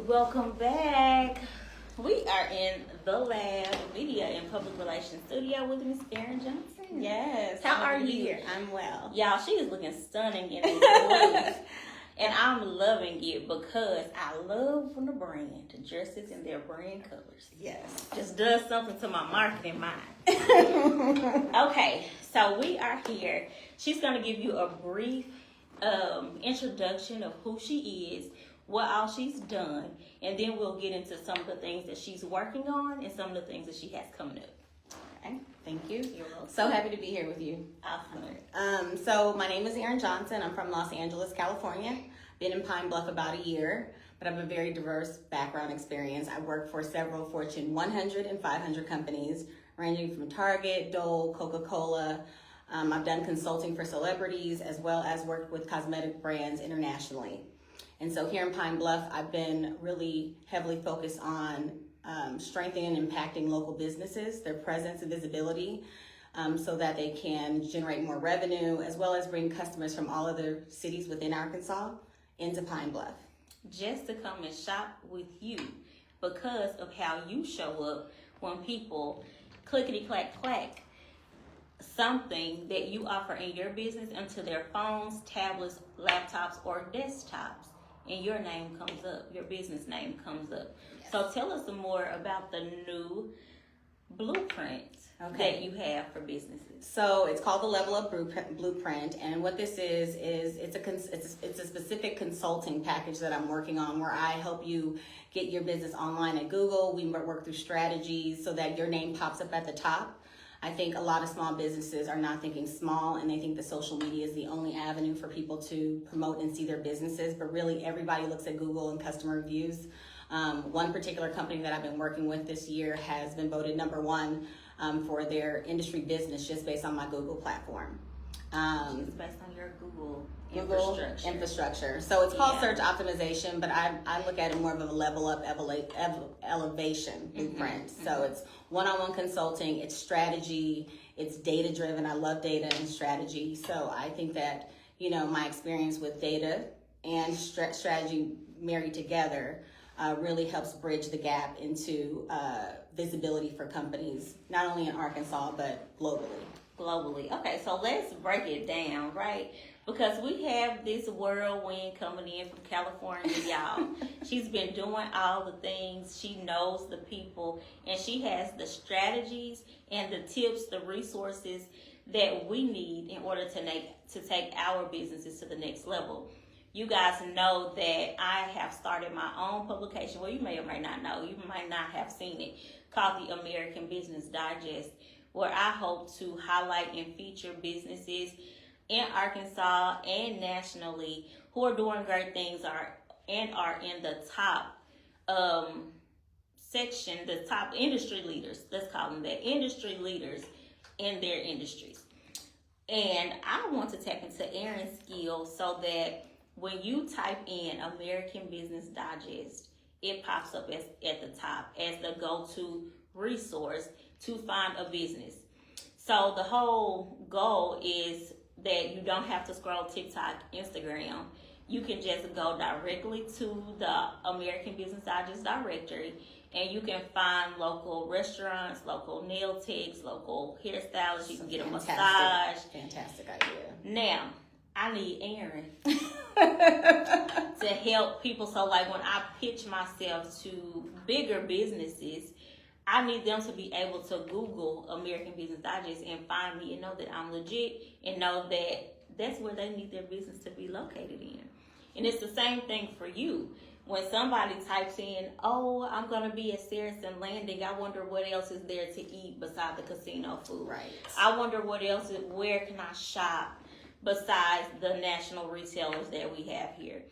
Welcome back. We are in the lab, media and public relations studio with Miss Erin Johnson. Yes. How are you? I'm well. Y'all, she is looking stunning in these clothes. And I'm loving it because I love when the brand dresses in their brand colors. Yes. Just does something to my marketing mind. Okay, so we are here. She's going to give you a brief introduction of who she is, what all she's done, and then we'll get into some of the things that she's working on and some of the things that she has coming up. Okay. Thank you. You're welcome. So happy to be here with you. Awesome. So my name is Erin Johnson. I'm from Los Angeles, California. Been in Pine Bluff about a year, but I have a very diverse background experience. I work for several Fortune 100 and 500 companies, ranging from Target, Dole, Coca-Cola. I've done consulting for celebrities, as well as worked with cosmetic brands internationally. And so here in Pine Bluff, I've been really heavily focused on strengthening and impacting local businesses, their presence and visibility, so that they can generate more revenue, as well as bring customers from all other cities within Arkansas into Pine Bluff. Just to come and shop with you because of how you show up when people clickety-clack-clack something that you offer in your business into their phones, tablets, laptops, or desktops, and your name comes up, your business name comes up. Yes. So tell us some more about the new blueprint that you have for businesses. So it's called the Level Up Blueprint, and what this is it's a specific consulting package that I'm working on, where I help you get your business online at Google. We work through strategies so that your name pops up at the top. I think a lot of small businesses are not thinking small, and they think that social media is the only avenue for people to promote and see their businesses, but really everybody looks at Google and customer reviews. One particular company that I've been working with this year has been voted number one for their industry business just based on my Google platform. Just based on your Google infrastructure. So it's called search optimization, but I look at it more of a level up elevation blueprint. So it's one-on-one consulting, it's strategy, it's data driven. I love data and strategy. So I think that, my experience with data and strategy married together really helps bridge the gap into visibility for companies, not only in Arkansas, but globally. Okay, so let's break it down, right? Because we have this whirlwind coming in from California, y'all. She's been doing all the things. She knows the people, and she has the strategies and the tips, the resources that we need in order to take our businesses to the next level. You guys know that I have started my own publication. Well, you may or may not know. You might not have seen it, called the American Business Digest, where I hope to highlight and feature businesses in Arkansas and nationally who are doing great things are in the top section, the top industry leaders, let's call them that, industry leaders in their industries. And I want to tap into Erin's skills so that when you type in American Business Digest, it pops up at the top as the go-to resource to find a business. So the whole goal is that you don't have to scroll TikTok, Instagram. You can just go directly to the American Business Digest directory, and you can find local restaurants, local nail techs, local hairstylists. You can get a massage. Fantastic idea. Now, I need Erin to help people. So like when I pitch myself to bigger businesses, I need them to be able to Google American Business Digest and find me and know that I'm legit and know that that's where they need their business to be located in. And it's the same thing for you. When somebody types in, oh, I'm going to be at Saracen Landing, I wonder what else is there to eat besides the casino food. Right. I wonder where can I shop besides the national retailers that we have here.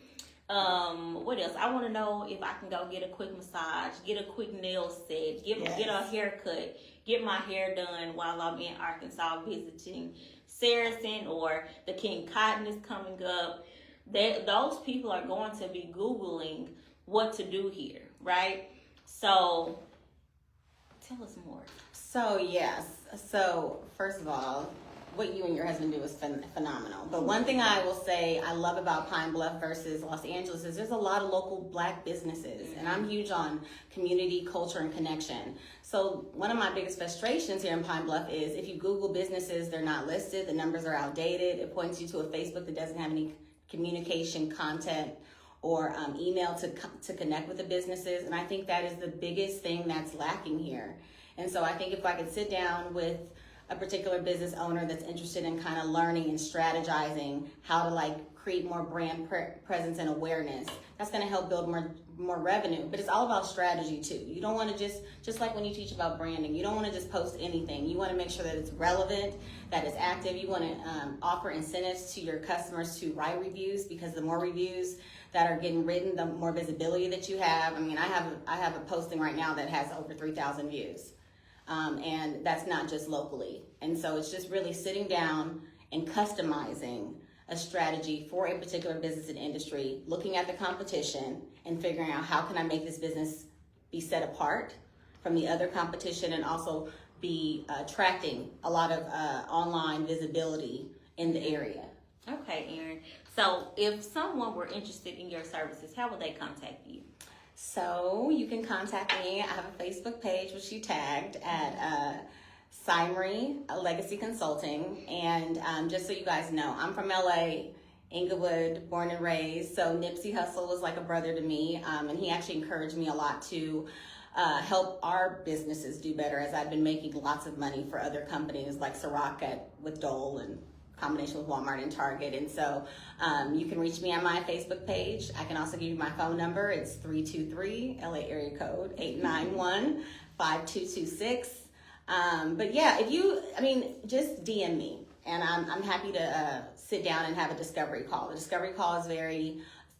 What else? I want to know if I can go get a quick massage, get a quick nail set, get a haircut, get my hair done while I'm in Arkansas visiting Saracen, or the King Cotton is coming up. Those people are going to be Googling what to do here, right? So tell us more. So yes. So first of all, what you and your husband do is phenomenal. But one thing I will say I love about Pine Bluff versus Los Angeles is there's a lot of local Black businesses, and I'm huge on community, culture, and connection. So one of my biggest frustrations here in Pine Bluff is if you Google businesses, they're not listed, the numbers are outdated, it points you to a Facebook that doesn't have any communication content or email to connect with the businesses, and I think that is the biggest thing that's lacking here. And so I think if I could sit down with a particular business owner that's interested in kind of learning and strategizing how to like create more brand presence and awareness, that's going to help build more revenue. But it's all about strategy too. You don't want to just like when you teach about branding, you don't want to just post anything. You want to make sure that it's relevant, that it's active. You want to offer incentives to your customers to write reviews, because the more reviews that are getting written, the more visibility that you have. I mean, I have a posting right now that has over 3,000 views. And that's not just locally. And so it's just really sitting down and customizing a strategy for a particular business and industry, looking at the competition and figuring out how can I make this business be set apart from the other competition, and also be attracting a lot of online visibility in the area. Okay, Erin. So if someone were interested in your services, how would they contact you? So you can contact me. I have a Facebook page which you tagged at SAIMRE Legacy Consulting. And just so you guys know, I'm from LA, Inglewood, born and raised. So Nipsey Hussle was like a brother to me. And he actually encouraged me a lot to help our businesses do better, as I've been making lots of money for other companies like Ciroc with Dole and combination with Walmart and Target. And so you can reach me on my Facebook page. I can also give you my phone number. It's 323 LA area code 891-5226. But yeah, just DM me, and I'm happy to sit down and have a discovery call. The discovery call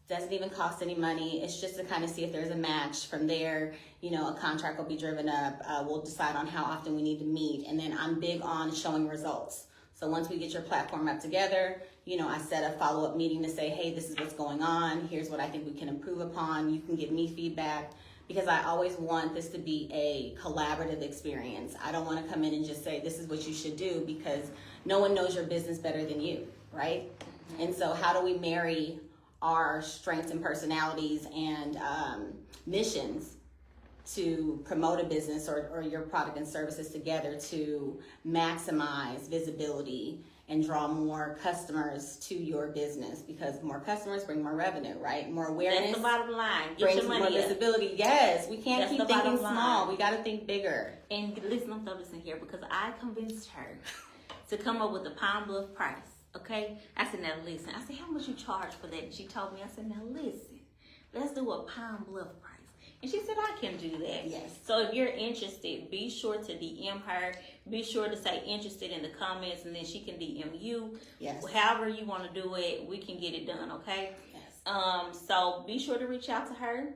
doesn't even cost any money. It's just to kind of see if there's a match. From there, a contract will be driven up. We'll decide on how often we need to meet, and then I'm big on showing results. So once we get your platform up together, I set a follow-up meeting to say, hey, this is what's going on. Here's what I think we can improve upon. You can give me feedback, because I always want this to be a collaborative experience. I don't want to come in and just say, this is what you should do, because no one knows your business better than you, right? And so how do we marry our strengths and personalities and missions to promote a business or your product and services together to maximize visibility and draw more customers to your business, because more customers bring more revenue, right? More awareness. That's the bottom line. Get brings your money more up. Visibility. Yes, we can't keep thinking small. We got to think bigger. And listen, I'm throw this in here because I convinced her to come up with a Pine Bluff price. Okay, I said, now listen. I said, how much you charge for that? And she told me. I said, now listen, let's do a Pine Bluff price. And she said, I can do that. Yes. So if you're interested, be sure to DM her. Be sure to say interested in the comments, and then she can DM you. Yes. However you want to do it, we can get it done, okay? Yes. So be sure to reach out to her.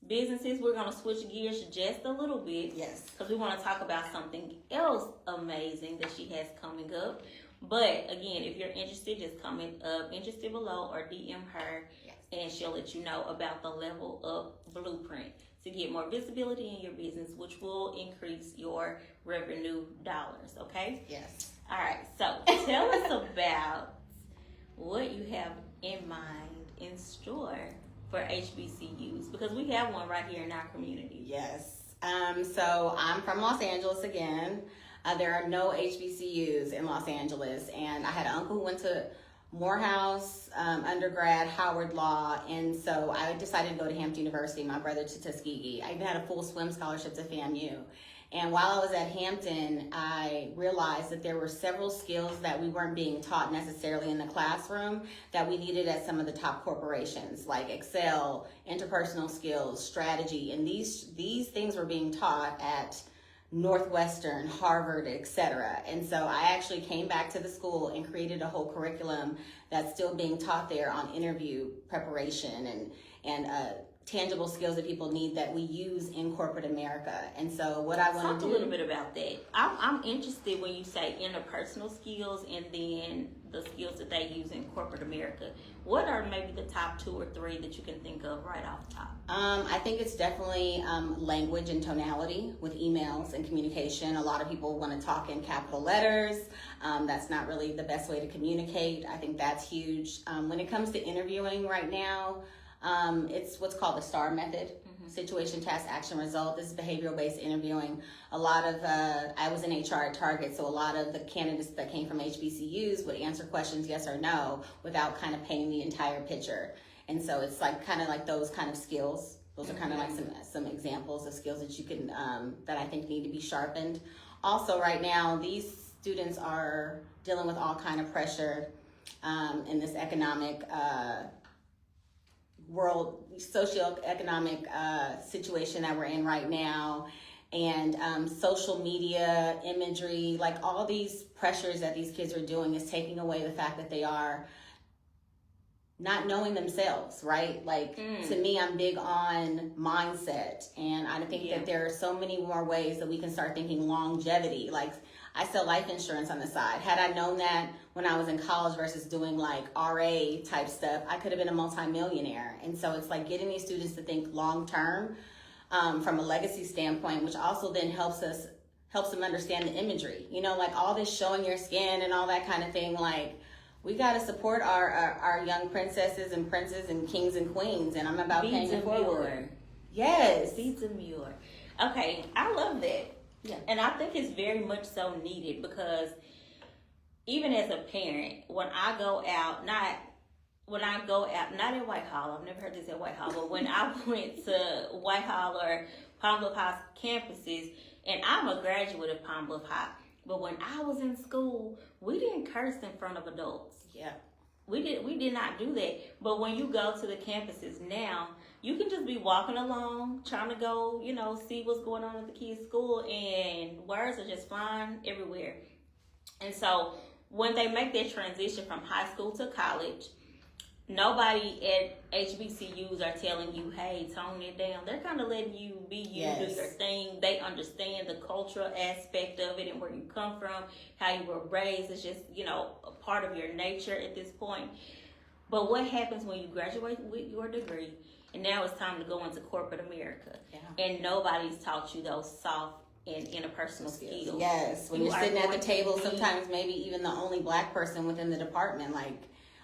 Businesses, we're going to switch gears just a little bit. Yes. Because we want to talk about something else amazing that she has coming up. But again, if you're interested, just comment interested below or DM her. Yes. And she'll let you know about the level up blueprint to get more visibility in your business, which will increase your revenue dollars, okay? Yes. All right, so tell us about what you have in mind in store for HBCUs, because we have one right here in our community. Yes. So I'm from Los Angeles again. There are no HBCUs in Los Angeles, and I had an uncle who went to Morehouse, undergrad, Howard Law, and so I decided to go to Hampton University, my brother to Tuskegee. I even had a full swim scholarship to FAMU. And while I was at Hampton, I realized that there were several skills that we weren't being taught necessarily in the classroom that we needed at some of the top corporations, like Excel, interpersonal skills, strategy, and these things were being taught at Northwestern, Harvard, etc. And so I actually came back to the school and created a whole curriculum that's still being taught there on interview preparation and tangible skills that people need that we use in corporate America. And so what I want Talk to a do... little bit about that. I'm interested when you say interpersonal skills and then the skills that they use in corporate America. What are maybe the top 2 or 3 that you can think of right off the top? I think it's definitely language and tonality with emails and communication. A lot of people want to talk in capital letters. That's not really the best way to communicate. I think that's huge. When it comes to interviewing right now, it's what's called the STAR method. Situation, task, action, result. This is behavioral-based interviewing. A lot of, I was in HR at Target, so a lot of the candidates that came from HBCUs would answer questions yes or no without kind of painting the entire picture. And so it's like kind of like those kind of skills. Those are kind of like some examples of skills that you can, that I think need to be sharpened. Also right now, these students are dealing with all kind of pressure in this economic world, socioeconomic situation that we're in right now, and social media, imagery, like all these pressures that these kids are doing is taking away the fact that they are not knowing themselves, right? Like to me, I'm big on mindset, and I think that there are so many more ways that we can start thinking longevity. Like I sell life insurance on the side. Had I known that when I was in college versus doing like RA type stuff, I could have been a multimillionaire. And so it's like getting these students to think long term from a legacy standpoint, which also then helps them understand the imagery. You know, like all this showing your skin and all that kind of thing. Like we got to support our young princesses and princes and kings and queens. And I'm about paying it forward. Yes. Be demure. Okay, I love that. Yeah. And I think it's very much so needed because even as a parent, when I go out, not at Whitehall, I've never heard this at Whitehall, but when I went to Whitehall or Palm Bluff High campuses, and I'm a graduate of Palm Bluff High, but when I was in school, we didn't curse in front of adults. Yeah. We did not do that. But when you go to the campuses now, you can just be walking along, trying to go, see what's going on at the kids' school, and words are just flying everywhere. And so when they make that transition from high school to college, nobody at HBCUs are telling you, hey, tone it down. They're kind of letting you be you, do your thing. They understand the cultural aspect of it and where you come from, how you were raised. It's just, a part of your nature at this point. But what happens when you graduate with your degree and now it's time to go into corporate America and nobody's taught you those soft and interpersonal skills? Yes, when you're sitting at the table, sometimes maybe even the only Black person within the department, like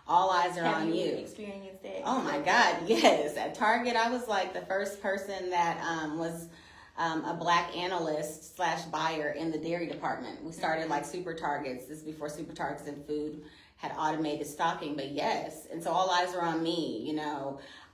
all eyes are on you. Have you experienced that? Oh my God, yes. At Target, I was like the first person that was a Black analyst / buyer in the dairy department. We started like Super Targets. This is before Super Targets and food had automated stocking, but yes. And so all eyes are on me,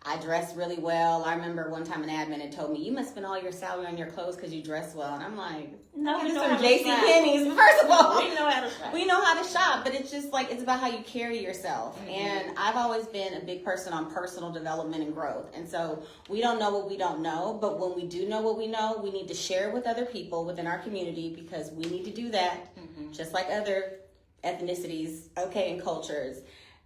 I dress really well. I remember one time an admin had told me, you must spend all your salary on your clothes because you dress well. And I'm like, no, we it's know some how to JCPenney's. First of all, we know how to shop. We know how to shop, but it's just like, it's about how you carry yourself. And I've always been a big person on personal development and growth. And so we don't know what we don't know, but when we do know what we know, we need to share it with other people within our community because we need to do that just like other ethnicities, and cultures.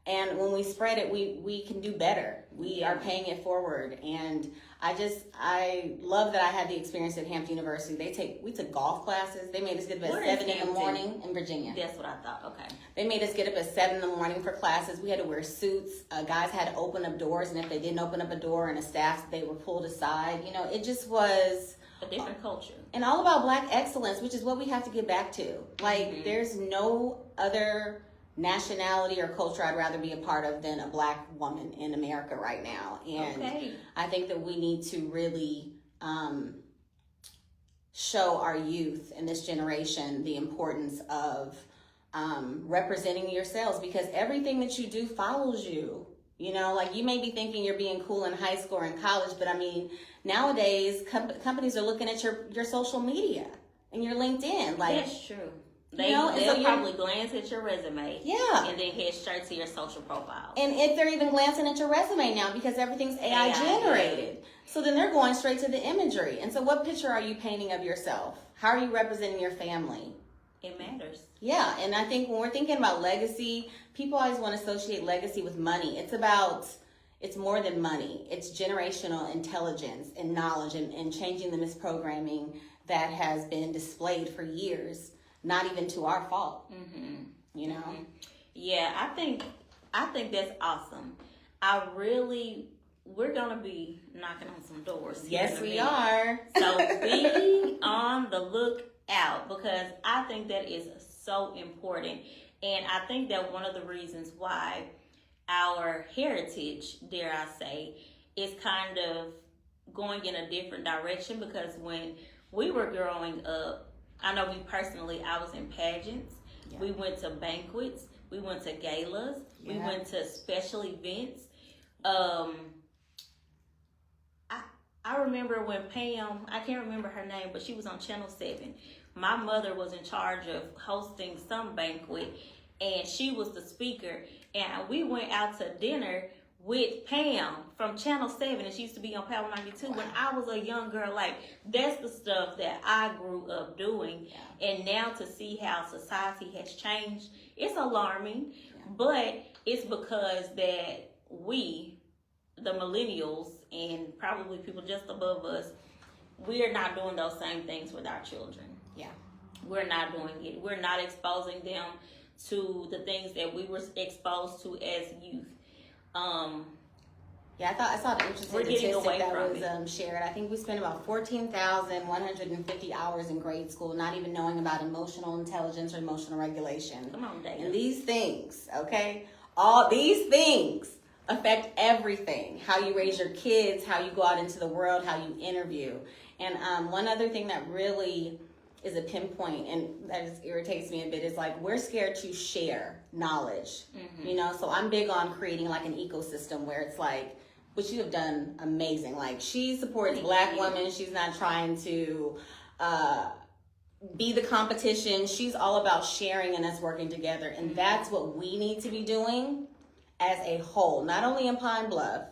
And when we spread it, we can do better. We are paying it forward. And I love that I had the experience at Hampton University. We took golf classes. They made us get up at 7 in the morning in Virginia. That's what I thought. Okay. They made us get up at 7 in the morning for classes. We had to wear suits. Guys had to open up doors. And if they didn't open up a door and a staff, they were pulled aside. It just was a different culture. And all about Black excellence, which is what we have to get back to. Like, there's no other nationality or culture I'd rather be a part of than a Black woman in America right now. And I think that we need to really show our youth in this generation the importance of representing yourselves, because everything that you do follows you. Like you may be thinking you're being cool in high school or in college, but I mean, nowadays companies are looking at your social media and your LinkedIn. Like, that's true. They'll probably glance at your resume. Yeah. And then head straight to your social profile. And if they're even glancing at your resume now, because everything's AI generated. So then they're going straight to the imagery. And so what picture are you painting of yourself? How are you representing your family? It matters. Yeah. And I think when we're thinking about legacy, people always want to associate legacy with money. It's about it's more than money. It's generational intelligence and knowledge and changing the misprogramming that has been displayed for years, not even to our fault. You know? Yeah, I think that's awesome. We're gonna be knocking on some doors. Yes, we are. So be on the lookout, because I think that is so important. And I think that one of the reasons why our heritage, dare I say, is kind of going in a different direction, because when we were growing up, I know me personally, I was in pageants. Yeah. We went to banquets. We went to galas. Yeah. We went to special events. I remember when Pam, I can't remember her name, but she was on Channel 7. My mother was in charge of hosting some banquet, and she was the speaker. And we went out to dinner with Pam from Channel 7, and she used to be on Power 92. Wow. When I was a young girl, like, that's the stuff that I grew up doing. Yeah. And now to see how society has changed, it's alarming. Yeah. But it's because that we, the millennials, and probably people just above us, we are not doing those same things with our children. Yeah. We're not doing it. We're not exposing them to the things that we were exposed to as youth. Yeah, I saw the interesting statistic that was shared. I think we spent about 14,150 hours in grade school not even knowing about emotional intelligence or emotional regulation. Come on, Dave. And these things, okay? All these things affect everything. How you raise your kids, how you go out into the world, how you interview. And one other thing that really is a pinpoint, and that just irritates me a bit, is like, we're scared to share knowledge. You know, so I'm big on creating like an ecosystem where it's like, which you have done amazing. Like, she supports Black women. She's not trying to be the competition. She's all about sharing and us working together. And that's what we need to be doing as a whole, not only in Pine Bluff,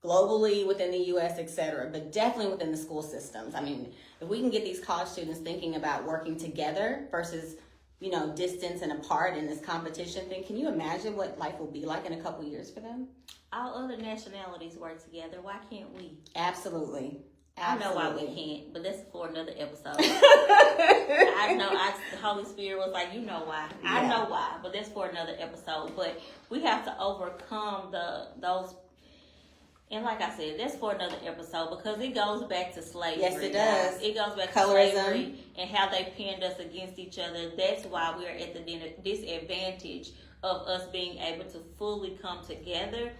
globally within the U.S., et cetera, but definitely within the school systems. I mean, if we can get these college students thinking about working together versus, you know, distance and apart in this competition thing, can you imagine what life will be like in a couple years for them? All other nationalities work together. Why can't we? Absolutely. I know why we can't, but that's for another episode. I know the Holy Spirit was like, you know why. Yeah. I know why, but that's for another episode. But we have to overcome those. And like I said, that's for another episode, because it goes back to slavery. Yes, it does. It goes back to slavery and how they pinned us against each other. That's why we're at the disadvantage of us being able to fully come together.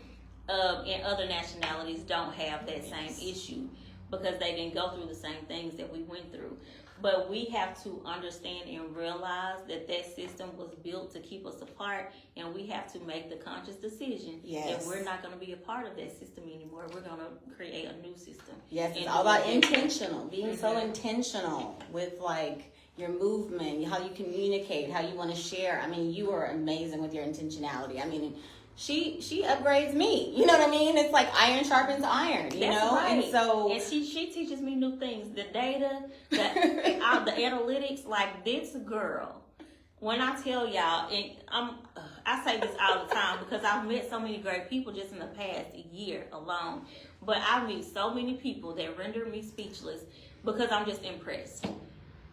And other nationalities don't have that same issue, because they didn't go through the same things that we went through. But we have to understand and realize that system was built to keep us apart, and we have to make the conscious decision that we're not going to be a part of that system anymore. We're going to create a new system. Yes, it's all about intentional, being so intentional with like your movement, how you communicate, how you want to share. I mean, you are amazing with your intentionality. I mean, she upgrades me. You know what I mean? It's like iron sharpens iron, you know? Right. And so she teaches me new things. The data, the analytics, like this girl. When I tell y'all, and I say this all the time because I've met so many great people just in the past year alone. But I meet so many people that render me speechless because I'm just impressed.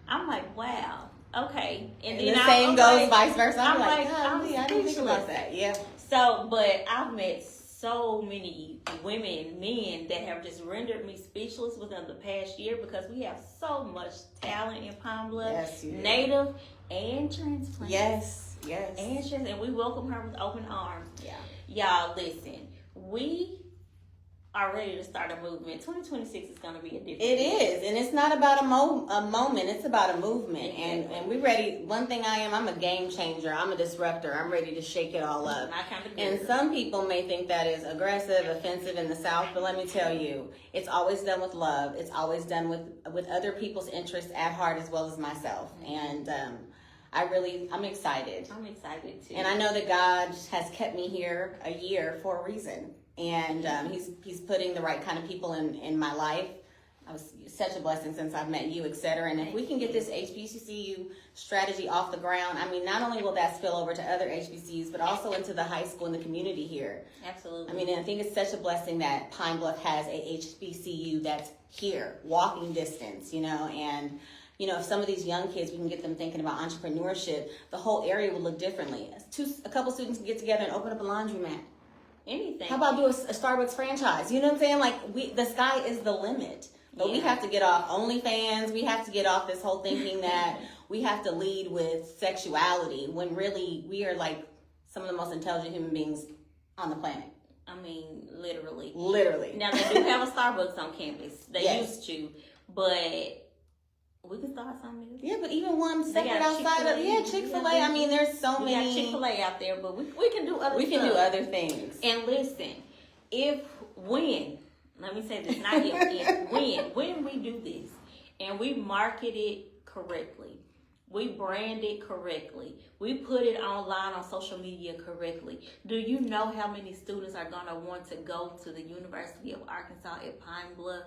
I'm like, wow. Okay. And then the same goes vice versa. I'm like, I didn't think about that. Yeah. So, but I've met so many women, men that have just rendered me speechless within the past year, because we have so much talent in Pine Bluff, native and transplant. Yes. And we welcome her with open arms. Yeah. Y'all, listen, we are ready to start a movement. 2026 is going to be a different It is, and it's not about a moment. It's about a movement, Exactly. and we're ready. One thing I'm a game changer. I'm a disruptor. I'm ready to shake it all up. And some people may think that is aggressive, offensive in the South, but let me tell you, it's always done with love. It's always done with other people's interests at heart as well as myself. And I'm excited. I'm excited too. And I know that God has kept me here a year for a reason. And he's putting the right kind of people in my life I was such a blessing since I've met you, et cetera. And if we can get this HBCU strategy off the ground, I mean, not only will that spill over to other HBCUs, but also into the high school and the community here. Absolutely. I mean, and I think it's such a blessing that Pine Bluff has a HBCU that's here, walking distance, and if some of these young kids, we can get them thinking about entrepreneurship, the whole area will look differently. A couple students can get together and open up a laundromat. Anything. How about do a Starbucks franchise? You know what I'm saying? Like, the sky is the limit. But we have to get off OnlyFans. We have to get off this whole thinking that we have to lead with sexuality when really we are like some of the most intelligent human beings on the planet. I mean, literally. Literally. Now, they do have a Starbucks on campus. They Yes. used to. But we can start something new. Yeah, but even one They separate got outside of Chick-fil-A. I mean, there's so we many. got Chick-fil-A out there, but we can do other We can stuff. do other things. And listen, let me say this, not if, when we do this and we market it correctly, we brand it correctly, we put it online on social media correctly, do you know how many students are going to want to go to the University of Arkansas at Pine Bluff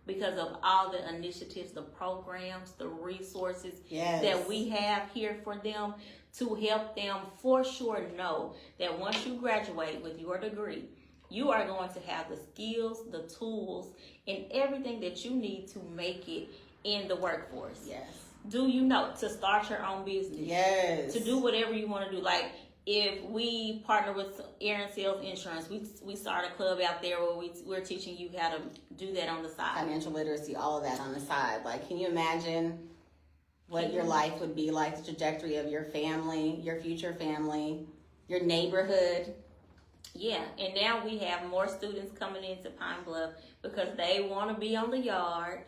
because of all the initiatives, the programs, the resources that we have here for them to help them for sure know that once you graduate with your degree, you are going to have the skills, the tools, and everything that you need to make it in the workforce. Yes. Do you know to start your own business? Yes. To do whatever you want to do. Like if we partner with Erin Sales Insurance, we start a club out there where we're teaching you how to do that on the side. Financial literacy, all of that on the side. Like, can you imagine what your life would be like, the trajectory of your family, your future family, your neighborhood? Yeah, and now we have more students coming into Pine Bluff because they want to be on the yard.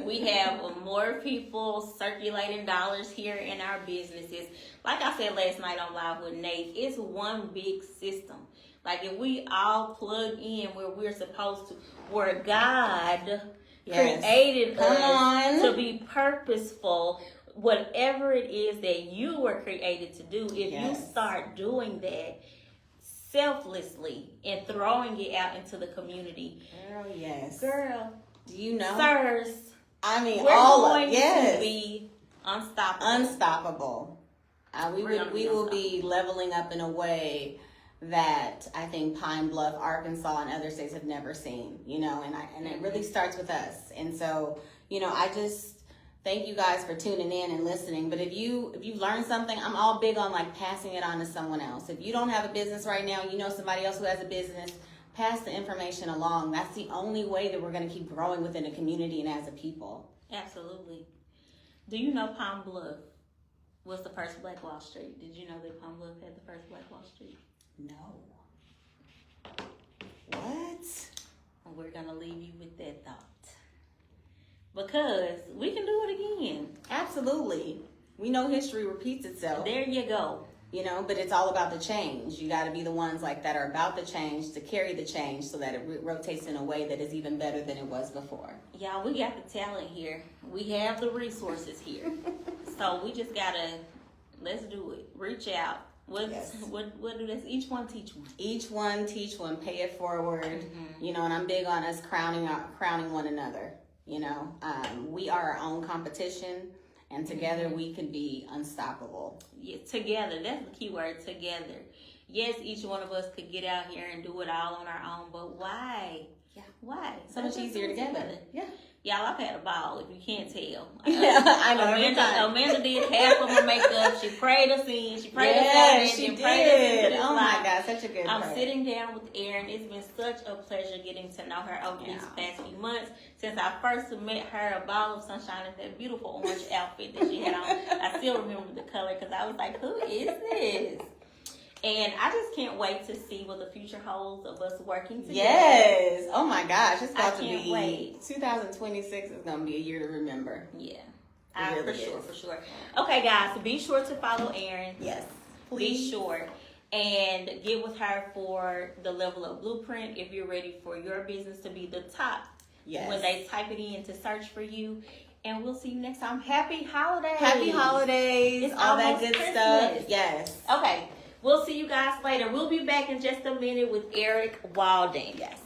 We have more people circulating dollars here in our businesses. Like I said last night on Live with Nate, it's one big system. Like if we all plug in where we're supposed to, where God created us to be purposeful, whatever it is that you were created to do, if you start doing that selflessly and throwing it out into the community. Girl, yes. Girl, do you know? Sirs, I mean, we're all going of yes. to be unstoppable. Unstoppable. We will be leveling up in a way that I think Pine Bluff, Arkansas, and other states have never seen. And it really starts with us. And so, I just thank you guys for tuning in and listening. But if you learned something, I'm all big on like passing it on to someone else. If you don't have a business right now, you know somebody else who has a business, pass the information along. That's the only way that we're going to keep growing within a community and as a people. Absolutely. Do you know Pine Bluff was the first Black Wall Street? Did you know that Pine Bluff had the first Black Wall Street? No. What? And we're going to leave you with that thought. Because we can do it again. Absolutely. We know history repeats itself. There you go. But it's all about the change. You got to be the ones like that are about the change to carry the change so that it rotates in a way that is even better than it was before. Y'all, we got the talent here. We have the resources here. So we just got to, let's do it. Reach out. What do this? Each one teach one. Each one teach one. Pay it forward. Mm-hmm. And I'm big on us crowning one another. We are our own competition, and together we can be unstoppable. Yeah, together. That's the key word, together. Yes, each one of us could get out here and do it all on our own, but why? Yeah. Why? So much easier together. Yeah. Y'all, I've had a ball, if you can't tell. Yeah, I know. Amanda did half of my makeup. She prayed us in. She prayed us in. She did. Prayed us into this my God, such a good I'm prayer. Sitting down with Erin. It's been such a pleasure getting to know her over these past few months. Since I first met her, a ball of sunshine in that beautiful orange outfit that she had on. I still remember the color because I was like, who is this? And I just can't wait to see what the future holds of us working together. Yes. Oh my gosh. It's about to be wait. 2026 is going to be a year to remember. Yeah. Really for sure. Okay, guys. Be sure to follow Erin. Yes. Please. Be sure. And get with her for the Level Up Blueprint if you're ready for your business to be the top. Yes. When they type it in to search for you. And we'll see you next time. Happy holidays. Happy holidays. It's all that good Christmas. Stuff. Yes. Okay. We'll see you guys later. We'll be back in just a minute with Eric Walden. Yes.